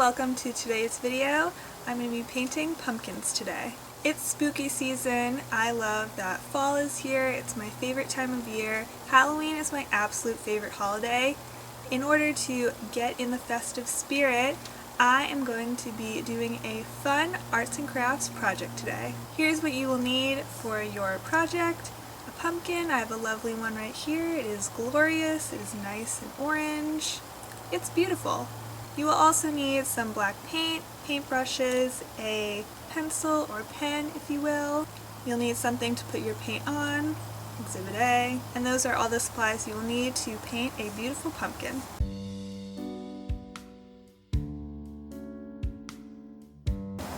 welcome to today's video. I'm going to be painting pumpkins today. It's spooky season. I love that fall is here. It's my favorite time of year. Halloween is my absolute favorite holiday. In order to get in the festive spirit, I am going to be doing a fun arts and crafts project today. Here's what you will need for your project. A pumpkin. I have a lovely one right here. It is glorious. It is nice and orange. It's beautiful. You will also need some black paint, paintbrushes, a pencil or pen if you will. You'll need something to put your paint on, Exhibit A, and those are all the supplies you will need to paint a beautiful pumpkin.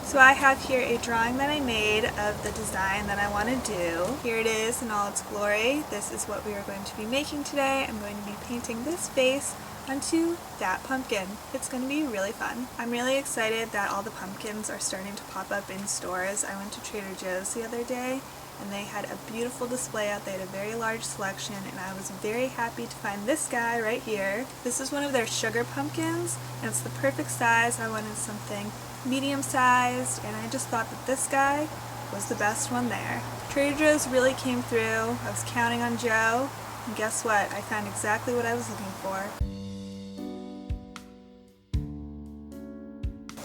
So I have here a drawing that I made of the design that I want to do. Here it is in all its glory. This is what we are going to be making today. I'm going to be painting this face onto that pumpkin. It's going to be really fun. I'm really excited that all the pumpkins are starting to pop up in stores. I went to Trader Joe's the other day and they had a beautiful display out. They had a very large selection and I was very happy to find this guy right here. This is one of their sugar pumpkins and it's the perfect size. I wanted something medium sized and I just thought that this guy was the best one there. Trader Joe's really came through. I was counting on Joe and guess what? I found exactly what I was looking for.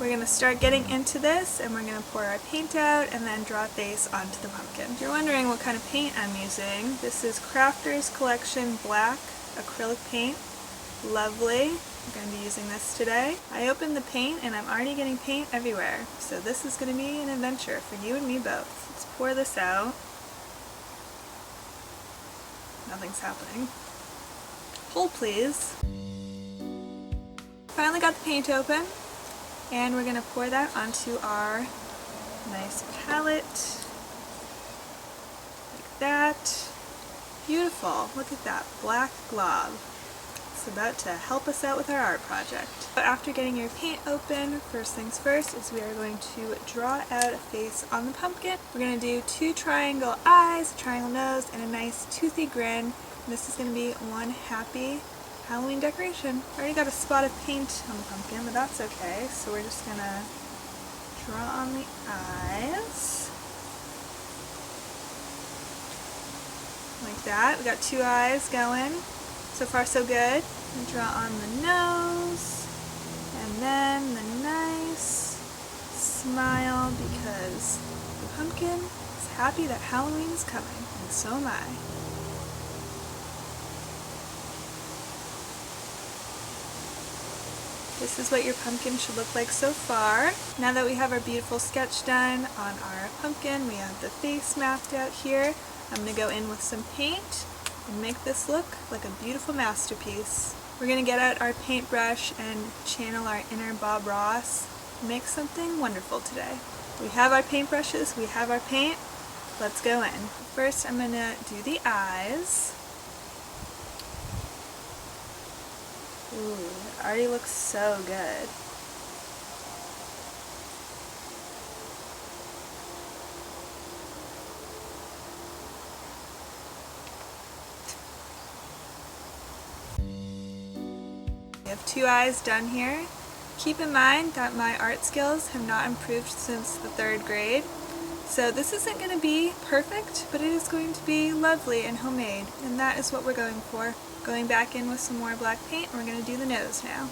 We're going to start getting into this and we're going to pour our paint out and then draw a face onto the pumpkin. If you're wondering what kind of paint I'm using, this is Crafter's Collection Black Acrylic Paint. Lovely. I'm going to be using this today. I opened the paint and I'm already getting paint everywhere. So this is going to be an adventure for you and me both. Let's pour this out. Nothing's happening. Hold please. Finally got the paint open. And we're going to pour that onto our nice palette, like that. Beautiful. Look at that black glob. It's about to help us out with our art project. But after getting your paint open, first things first is we are going to draw out a face on the pumpkin. We're going to do 2 triangle eyes, a triangle nose, and a nice toothy grin. And this is going to be one happy Halloween decoration. I already got a spot of paint on the pumpkin, but that's okay. So we're just gonna draw on the eyes. Like that. We got 2 eyes going. So far so good. And draw on the nose. And then the nice smile because the pumpkin is happy that Halloween is coming. And so am I. This is what your pumpkin should look like so far. Now that we have our beautiful sketch done on our pumpkin, we have the face mapped out here. I'm going to go in with some paint and make this look like a beautiful masterpiece. We're going to get out our paintbrush and channel our inner Bob Ross and make something wonderful today. We have our paintbrushes, we have our paint. Let's go in. First I'm going to do the eyes. Ooh, it already looks so good. We have 2 eyes done here. Keep in mind that my art skills have not improved since the 3rd grade. So this isn't going to be perfect, but it is going to be lovely and homemade, and that is what we're going for. Going back in with some more black paint, we're going to do the nose now.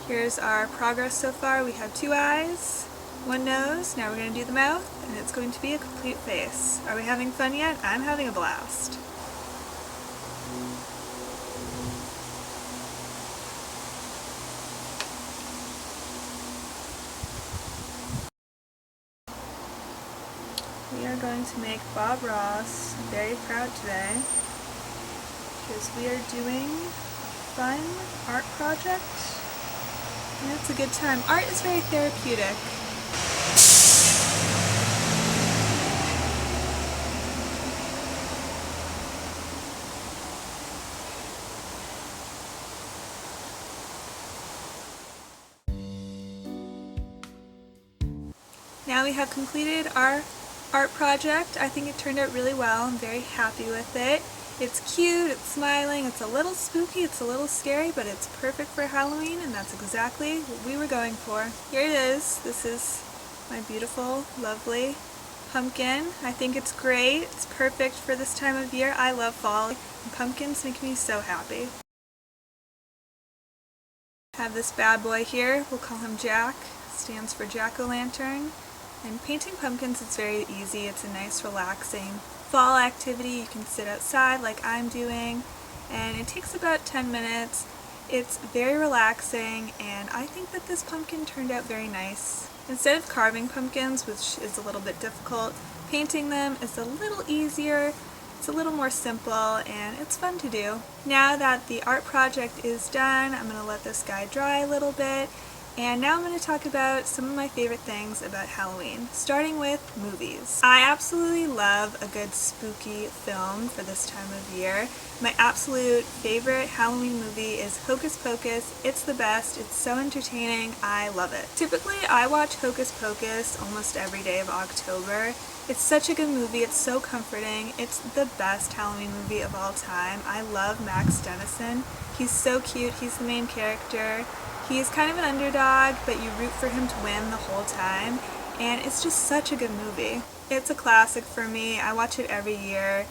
Here's our progress so far. We have 2 eyes, 1 nose, now we're going to do the mouth, and it's going to be a complete face. Are we having fun yet? I'm having a blast. We are going to make Bob Ross very proud today because we are doing a fun art project and it's a good time. Art is very therapeutic. Now we have completed our art project. I think it turned out really well. I'm very happy with it. It's cute, it's smiling, it's a little spooky, it's a little scary, but it's perfect for Halloween, and that's exactly what we were going for. Here it is. This is my beautiful, lovely pumpkin. I think it's great. It's perfect for this time of year. I love fall, and pumpkins make me so happy. I have this bad boy here. We'll call him Jack. Stands for jack-o'-lantern. And painting pumpkins is very easy. It's a nice, relaxing fall activity. You can sit outside like I'm doing, and it takes about 10 minutes. It's very relaxing, and I think that this pumpkin turned out very nice. Instead of carving pumpkins, which is a little bit difficult, painting them is a little easier. It's a little more simple, and it's fun to do. Now that the art project is done, I'm going to let this guy dry a little bit, and now I'm going to talk about some of my favorite things about Halloween, starting with movies. I absolutely love a good spooky film for this time of year. My absolute favorite Halloween movie is Hocus Pocus. It's the best. It's so entertaining. I love it. Typically, I watch Hocus Pocus almost every day of October. It's such a good movie. It's so comforting. It's the best Halloween movie of all time. I love Max Dennison. He's so cute. He's the main character. He's kind of an underdog, but you root for him to win the whole time, and it's just such a good movie. It's a classic for me. I watch it every year,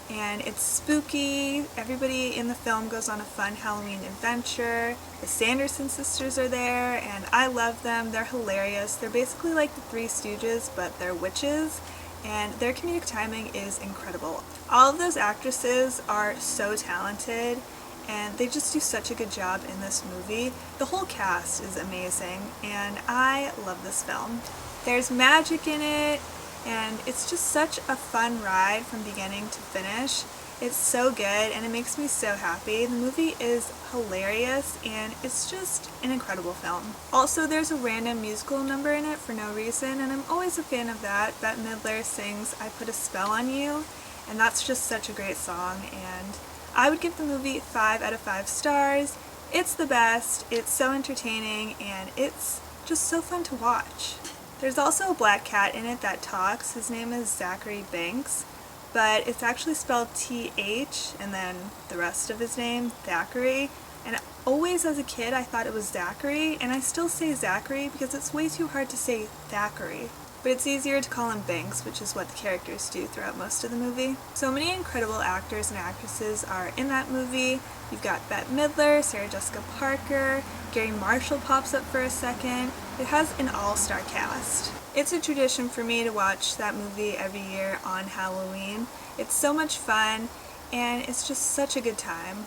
and it's spooky. Everybody in the film goes on a fun Halloween adventure. The Sanderson sisters are there, and I love them. They're hilarious. They're basically like the Three Stooges, but they're witches, and their comedic timing is incredible. All of those actresses are so talented, and they just do such a good job in this movie. The whole cast is amazing, and I love this film. There's magic in it, and it's just such a fun ride from beginning to finish. It's so good, and it makes me so happy. The movie is hilarious, and it's just an incredible film. Also, there's a random musical number in it for no reason, and I'm always a fan of that. Bette Midler sings "I Put a Spell on You," and that's just such a great song, and I would give the movie 5 out of 5 stars. It's the best, it's so entertaining, and it's just so fun to watch. There's also a black cat in it that talks. His name is Zachary Banks, but it's actually spelled T-H and then the rest of his name, Thackeray. And always as a kid I thought it was Zachary, and I still say Zachary because it's way too hard to say Thackeray. But it's easier to call him Banks, which is what the characters do throughout most of the movie. So many incredible actors and actresses are in that movie. You've got Bette Midler, Sarah Jessica Parker, Gary Marshall pops up for a second. It has an all-star cast. It's a tradition for me to watch that movie every year on Halloween. It's so much fun, and it's just such a good time.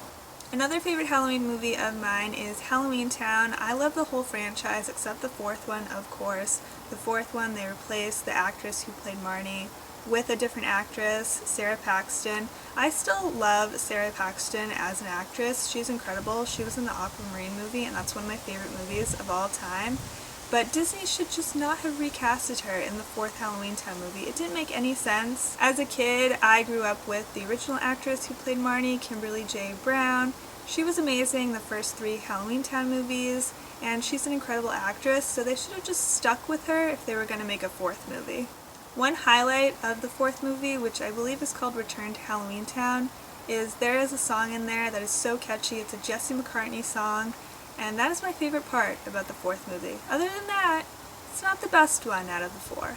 Another favorite Halloween movie of mine is Halloweentown. I love the whole franchise except the fourth one, of course. The fourth one, they replaced the actress who played Marnie with a different actress, Sarah Paxton. I still love Sarah Paxton as an actress. She's incredible. She was in the Aquamarine movie, and that's one of my favorite movies of all time. But Disney should just not have recasted her in the fourth Halloweentown movie. It didn't make any sense. As a kid, I grew up with the original actress who played Marnie, Kimberly J. Brown. She was amazing the first 3 Halloweentown movies, and she's an incredible actress, so they should have just stuck with her if they were going to make a 4th movie. One highlight of the 4th movie, which I believe is called Return to Halloweentown, is there is a song in there that is so catchy. It's a Jesse McCartney song, and that is my favorite part about the 4th movie. Other than that, it's not the best one out of the 4.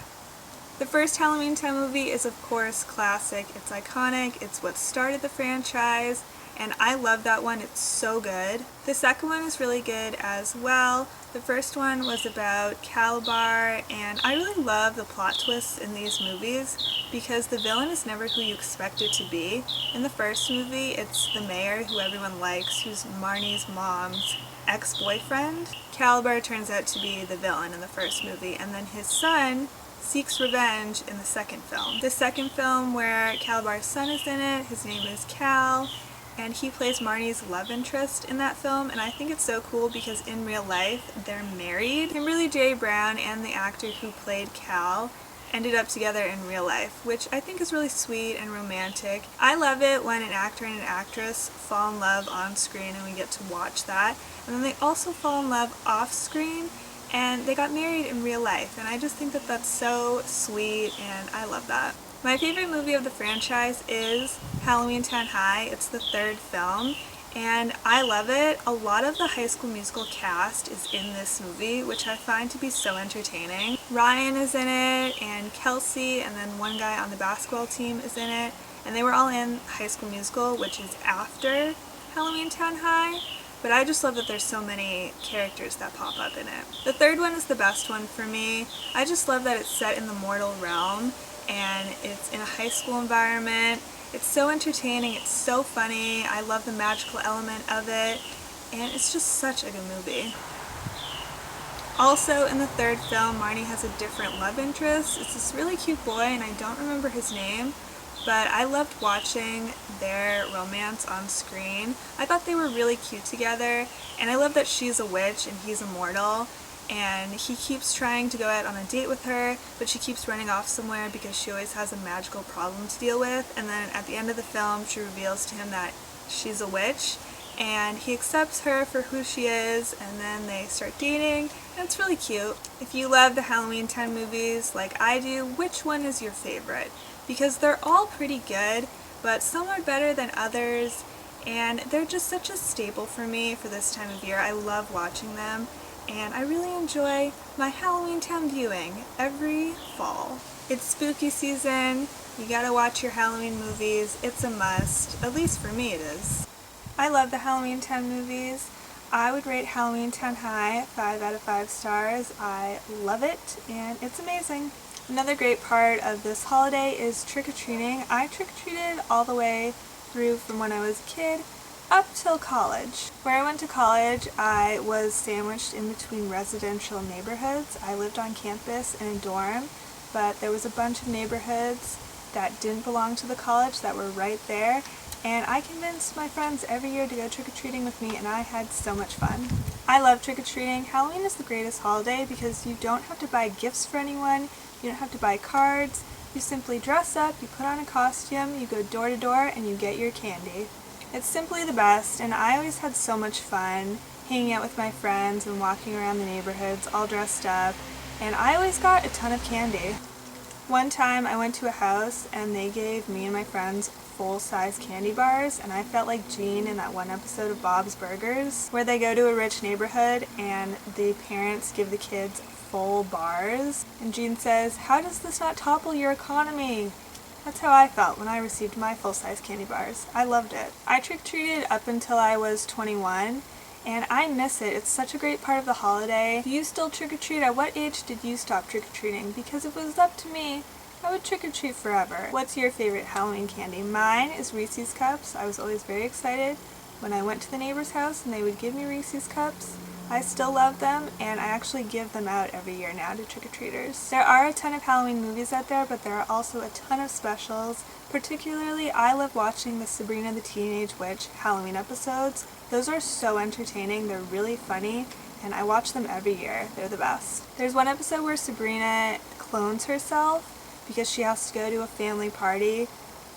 The first Halloweentown movie is of course classic. It's iconic, it's what started the franchise, and I love that one. It's so good. The second one is really good as well. The first one was about Calabar, and I really love the plot twists in these movies because the villain is never who you expect it to be. In the first movie, it's the mayor who everyone likes, who's Marnie's mom's ex-boyfriend. Calabar turns out to be the villain in the first movie, and then his son seeks revenge in the second film. The second film, where Calabar's son is in it, his name is Cal, and he plays Marnie's love interest in that film, and I think it's so cool because in real life they're married. Kimberly J. Brown and the actor who played Cal ended up together in real life, which I think is really sweet and romantic. I love it when an actor and an actress fall in love on screen and we get to watch that, and then they also fall in love off screen and they got married in real life, and I just think that that's so sweet and I love that. My favorite movie of the franchise is Halloweentown High. It's the third film, and I love it. A lot of the High School Musical cast is in this movie, which I find to be so entertaining. Ryan is in it, and Kelsey, and then one guy on the basketball team is in it, and they were all in High School Musical, which is after Halloweentown High. But I just love that there's so many characters that pop up in it. The third one is the best one for me. I just love that it's set in the mortal realm and it's in a high school environment. It's so entertaining, it's so funny, I love the magical element of it, and it's just such a good movie. Also in the third film, Marnie has a different love interest. It's this really cute boy and I don't remember his name. But I loved watching their romance on screen. I thought they were really cute together, and I love that she's a witch and he's immortal, and he keeps trying to go out on a date with her, but she keeps running off somewhere because she always has a magical problem to deal with, and then at the end of the film she reveals to him that she's a witch, and he accepts her for who she is, and then they start dating, and it's really cute. If you love the Halloweentown movies like I do, which one is your favorite? Because they're all pretty good, but some are better than others, and they're just such a staple for me for this time of year. I love watching them, and I really enjoy my Halloweentown viewing every fall. It's spooky season, you gotta watch your Halloween movies, it's a must, at least for me it is. I love the Halloweentown movies. I would rate Halloweentown High 5 out of 5 stars. I love it, and it's amazing. Another great part of this holiday is trick-or-treating. I trick-or-treated all the way through from when I was a kid up till college. Where I went to college, I was sandwiched in between residential neighborhoods. I lived on campus in a dorm, but there was a bunch of neighborhoods that didn't belong to the college that were right there, and I convinced my friends every year to go trick-or-treating with me, and I had so much fun. I love trick-or-treating. Halloween is the greatest holiday because you don't have to buy gifts for anyone, you don't have to buy cards, you simply dress up, you put on a costume, you go door to door, and you get your candy. It's simply the best, and I always had so much fun hanging out with my friends and walking around the neighborhoods all dressed up, and I always got a ton of candy. One time I went to a house and they gave me and my friends full-size candy bars, and I felt like Jean in that one episode of Bob's Burgers where they go to a rich neighborhood and the parents give the kids full bars, and Jean says, "How does this not topple your economy?" That's how I felt when I received my full-size candy bars. I loved it. I trick-or-treated up until I was 21, and I miss it. It's such a great part of the holiday. Do you still trick-or-treat? At what age did you stop trick-or-treating? Because if it was up to me, I would trick-or-treat forever. What's your favorite Halloween candy? Mine is Reese's Cups. I was always very excited when I went to the neighbor's house and they would give me Reese's Cups. I still love them, and I actually give them out every year now to trick-or-treaters. There are a ton of Halloween movies out there, but there are also a ton of specials. Particularly, I love watching the Sabrina the Teenage Witch Halloween episodes. Those are so entertaining, they're really funny, and I watch them every year. They're the best. There's one episode where Sabrina clones herself because she has to go to a family party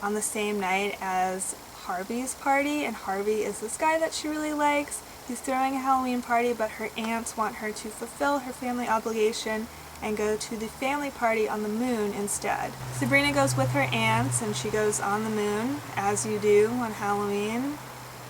on the same night as Harvey's party, and Harvey is this guy that she really likes. He's throwing a Halloween party, but her aunts want her to fulfill her family obligation and go to the family party on the moon instead. Sabrina goes with her aunts and she goes on the moon, as you do on Halloween.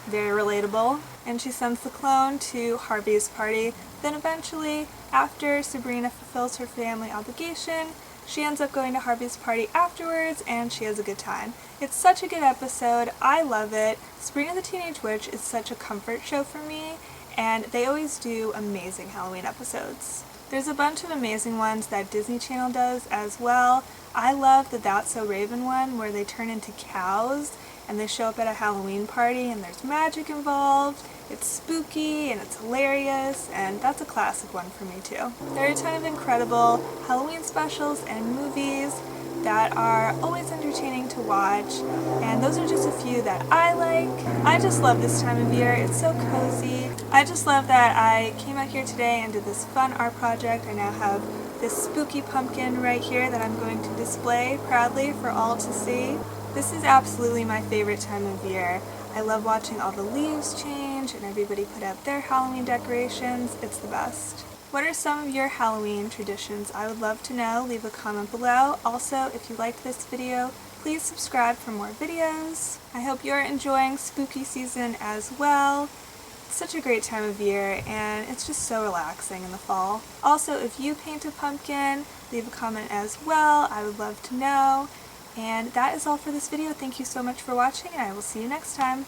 Very relatable. And she sends the clone to Harvey's party. Then eventually, after Sabrina fulfills her family obligation, she ends up going to Harvey's party afterwards, and she has a good time. It's such a good episode. I love it. Sabrina the Teenage Witch is such a comfort show for me, and they always do amazing Halloween episodes. There's a bunch of amazing ones that Disney Channel does as well. I love the That's So Raven one where they turn into cows and they show up at a Halloween party and there's magic involved. It's spooky and it's hilarious, and that's a classic one for me too. There are a ton of incredible Halloween specials and movies that are always entertaining to watch, and those are just a few that I like. I just love this time of year. It's so cozy. I just love that I came out here today and did this fun art project. I now have this spooky pumpkin right here that I'm going to display proudly for all to see. This is absolutely my favorite time of year. I love watching all the leaves change and everybody put out their Halloween decorations. It's the best. What are some of your Halloween traditions? I would love to know. Leave a comment below. Also, if you liked this video, please subscribe for more videos. I hope you're enjoying spooky season as well. It's such a great time of year and it's just so relaxing in the fall. Also, if you paint a pumpkin, leave a comment as well. I would love to know. And that is all for this video. Thank you so much for watching and I will see you next time.